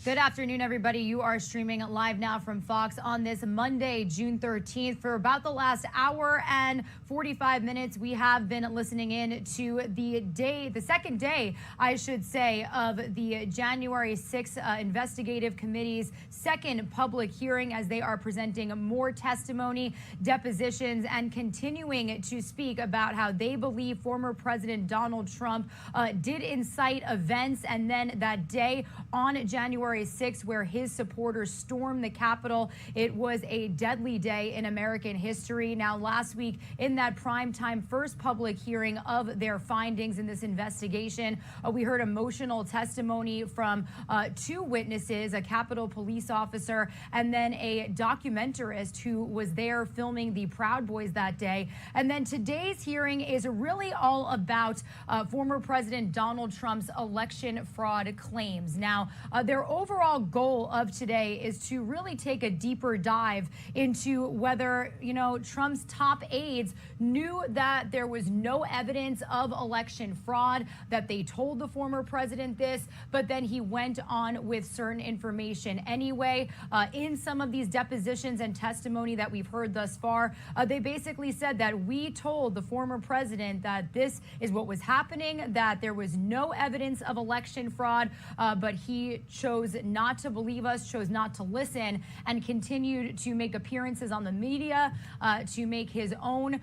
Good afternoon, everybody. You are streaming live now from Fox on this Monday, June 13th. For about the last hour and 45 minutes, we have been listening in to the second day, I should say, of the January 6th Investigative Committee's second public hearing, as they are presenting more testimony, depositions, and continuing to speak about how they believe former President Donald Trump did incite events, and then that day on January 6th, where his supporters stormed the Capitol. It was a deadly day in American history. Now, last week, in that primetime first public hearing of their findings in this investigation, we heard emotional testimony from two witnesses, a Capitol police officer and then a documentarist who was there filming the Proud Boys that day. And then today's hearing is really all about former President Donald Trump's election fraud claims. Now, their overall goal of today is to really take a deeper dive into whether, Trump's top aides knew that there was no evidence of election fraud, that they told the former president this, but then he went on with certain information anyway. In some of these depositions and testimony that we've heard thus far, they basically said that we told the former president that this is what was happening, that there was no evidence of election fraud, but he chose not to believe us, chose not to listen, and continued to make appearances on the media, to make his own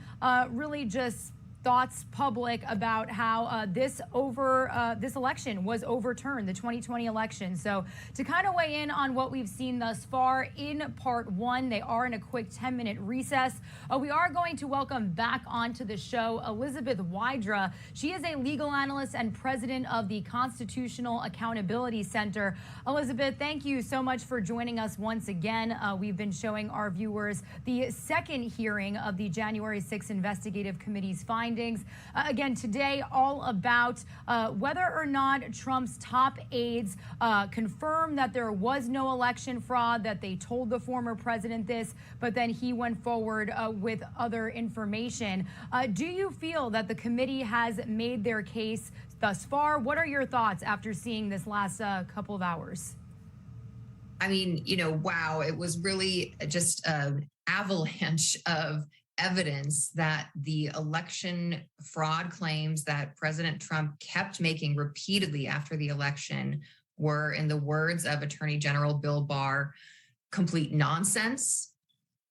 really just thoughts public about how this election was overturned, the 2020 election. So to kind of weigh in on what we've seen thus far in part one, they are in a quick 10-minute recess. We are going to welcome back onto the show Elizabeth Wydra. She is a legal analyst and president of the Constitutional Accountability Center. Elizabeth, thank you so much for joining us once again. We've been showing our viewers the second hearing of the January 6th Investigative Committee's findings. Again, today, all about whether or not Trump's top aides confirmed that there was no election fraud, that they told the former president this, but then he went forward with other information. Do you feel that the committee has made their case thus far? What are your thoughts after seeing this last couple of hours? I mean, wow, it was really just an avalanche of evidence that the election fraud claims that President Trump kept making repeatedly after the election were, in the words of Attorney General Bill Barr, complete nonsense,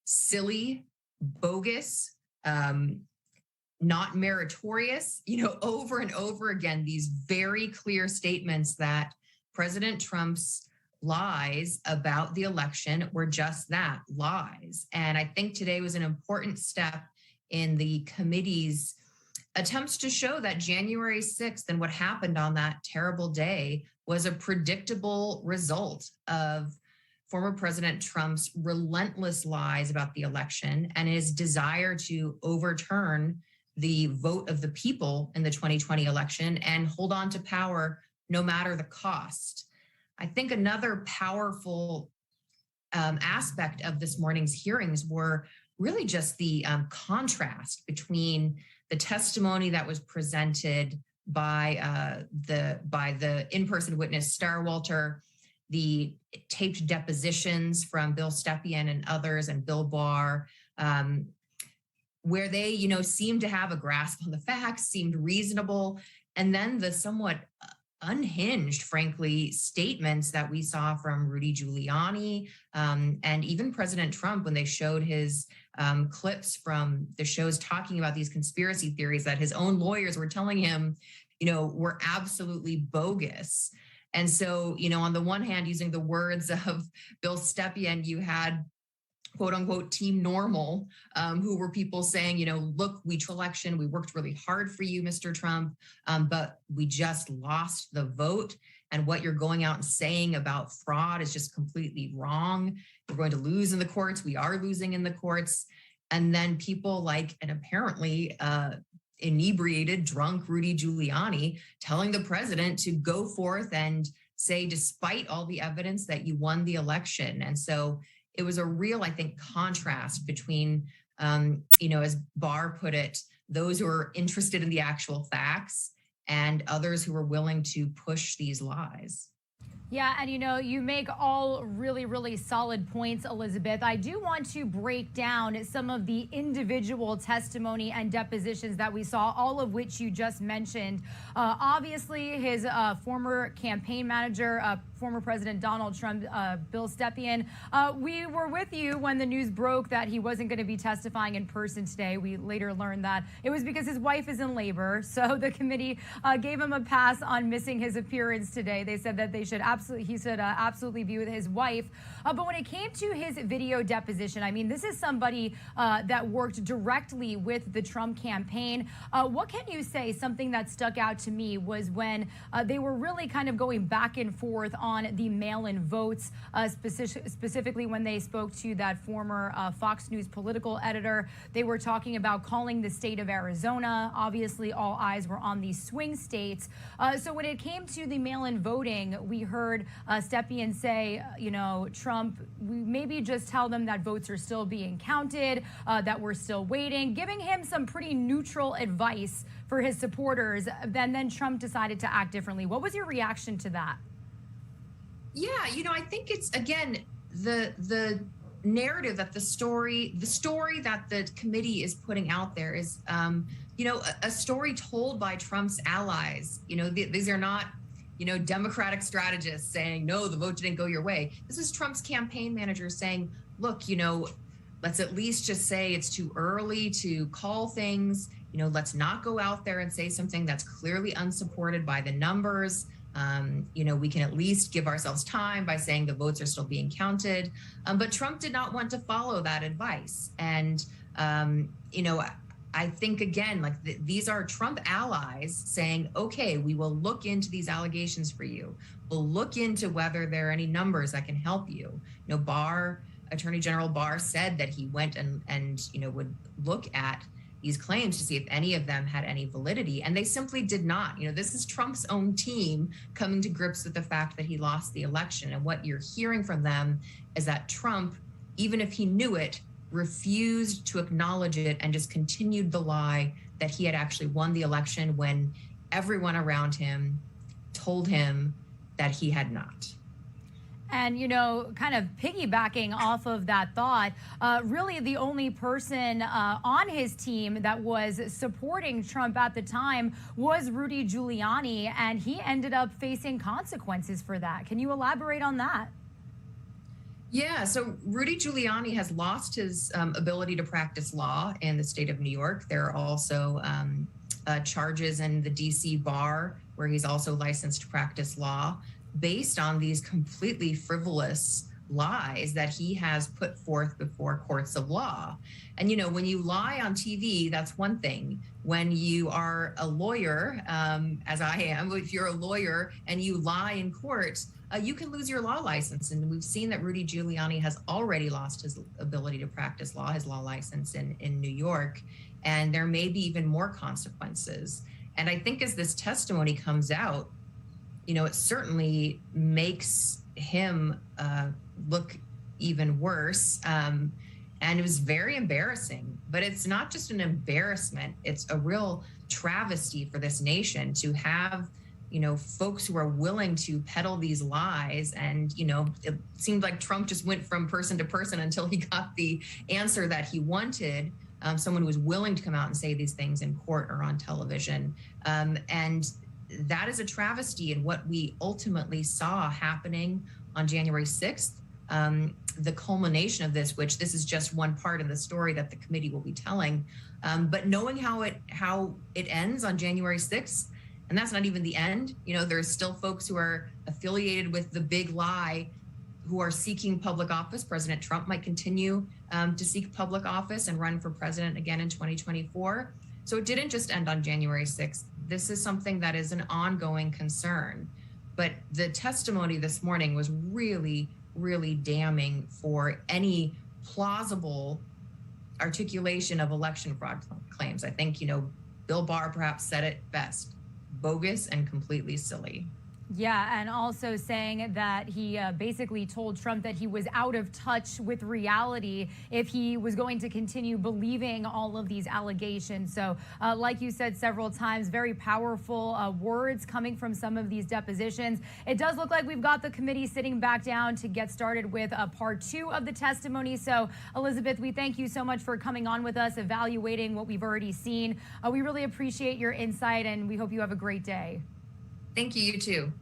silly, bogus, not meritorious, over and over again, these very clear statements that President Trump's lies about the election were just that, lies. And I think today was an important step in the committee's attempts to show that January 6th and what happened on that terrible day was a predictable result of former President Trump's relentless lies about the election and his desire to overturn the vote of the people in the 2020 election and hold on to power no matter the cost. I think another powerful aspect of this morning's hearings were really just the contrast between the testimony that was presented by the in-person witness Starwalter, the taped depositions from Bill Stepien and others, and Bill Barr, where they seemed to have a grasp on the facts, seemed reasonable, and then the somewhat unhinged, frankly, statements that we saw from Rudy Giuliani and even President Trump when they showed his clips from the shows talking about these conspiracy theories that his own lawyers were telling him, were absolutely bogus. And so, on the one hand, using the words of Bill Stepien, you had quote unquote team normal, who were people saying, look, we election, we worked really hard for you, Mr. Trump, but we just lost the vote. And what you're going out and saying about fraud is just completely wrong. We're going to lose in the courts. We are losing in the courts. And then people like, and apparently inebriated, drunk Rudy Giuliani telling the president to go forth and say, despite all the evidence, that you won the election. And so it was a real, I think, contrast between, as Barr put it, those who are interested in the actual facts and others who are willing to push these lies. Yeah, and you make all really, really solid points, Elizabeth. I do want to break down some of the individual testimony and depositions that we saw, all of which you just mentioned. Obviously, his former campaign manager, former President Donald Trump, Bill Stepien. We were with you when the news broke that he wasn't going to be testifying in person today. We later learned that it was because his wife is in labor. So the committee gave him a pass on missing his appearance today. They said that they should absolutely be with his wife. But when it came to his video deposition, I mean, this is somebody that worked directly with the Trump campaign. What can you say? Something that stuck out to me was when they were really kind of going back and forth on the mail-in votes, specifically when they spoke to that former Fox News political editor. They were talking about calling the state of Arizona. Obviously, all eyes were on these swing states. So when it came to the mail-in voting, we heard Stepien say, Trump, maybe just tell them that votes are still being counted, that we're still waiting, giving him some pretty neutral advice for his supporters. Then Trump decided to act differently. What was your reaction to that? Yeah, I think it's, again, the narrative that the story that the committee is putting out there is, a story told by Trump's allies. These are not, Democratic strategists saying, no, the vote didn't go your way. This is Trump's campaign manager saying, look, let's at least just say it's too early to call things. Let's not go out there and say something that's clearly unsupported by the numbers. We can at least give ourselves time by saying the votes are still being counted. But Trump did not want to follow that advice. And, I think, again, these are Trump allies saying, OK, we will look into these allegations for you. We'll look into whether there are any numbers that can help you. Attorney General Barr said that he went and would look at these claims to see if any of them had any validity, and they simply did not. This is Trump's own team coming to grips with the fact that he lost the election. And what you're hearing from them is that Trump, even if he knew it, refused to acknowledge it and just continued the lie that he had actually won the election when everyone around him told him that he had not. And, kind of piggybacking off of that thought, really the only person on his team that was supporting Trump at the time was Rudy Giuliani, and he ended up facing consequences for that. Can you elaborate on that? Yeah, so Rudy Giuliani has lost his ability to practice law in the state of New York. There are also charges in the DC bar where he's also licensed to practice law, based on these completely frivolous lies that he has put forth before courts of law. And, when you lie on TV, that's one thing. When you are a lawyer, as I am, if you're a lawyer and you lie in court, you can lose your law license. And we've seen that Rudy Giuliani has already lost his ability to practice law, his law license in New York. And there may be even more consequences. And I think as this testimony comes out, it certainly makes him look even worse. And it was very embarrassing. But it's not just an embarrassment. It's a real travesty for this nation to have, folks who are willing to peddle these lies. And, it seemed like Trump just went from person to person until he got the answer that he wanted. Someone who was willing to come out and say these things in court or on television. And that is a travesty in what we ultimately saw happening on January 6th. The culmination of this, which this is just one part of the story that the committee will be telling, but knowing how it ends on January 6th, and that's not even the end. There's still folks who are affiliated with the big lie who are seeking public office. President Trump might continue to seek public office and run for president again in 2024. So it didn't just end on January 6th. This is something that is an ongoing concern. But the testimony this morning was really, really damning for any plausible articulation of election fraud claims. I think, Bill Barr perhaps said it best: bogus and completely silly. Yeah, and also saying that he basically told Trump that he was out of touch with reality if he was going to continue believing all of these allegations. So, like you said several times, very powerful words coming from some of these depositions. It does look like we've got the committee sitting back down to get started with part 2 of the testimony. So, Elizabeth, we thank you so much for coming on with us, evaluating what we've already seen. We really appreciate your insight, and we hope you have a great day. Thank you, you too.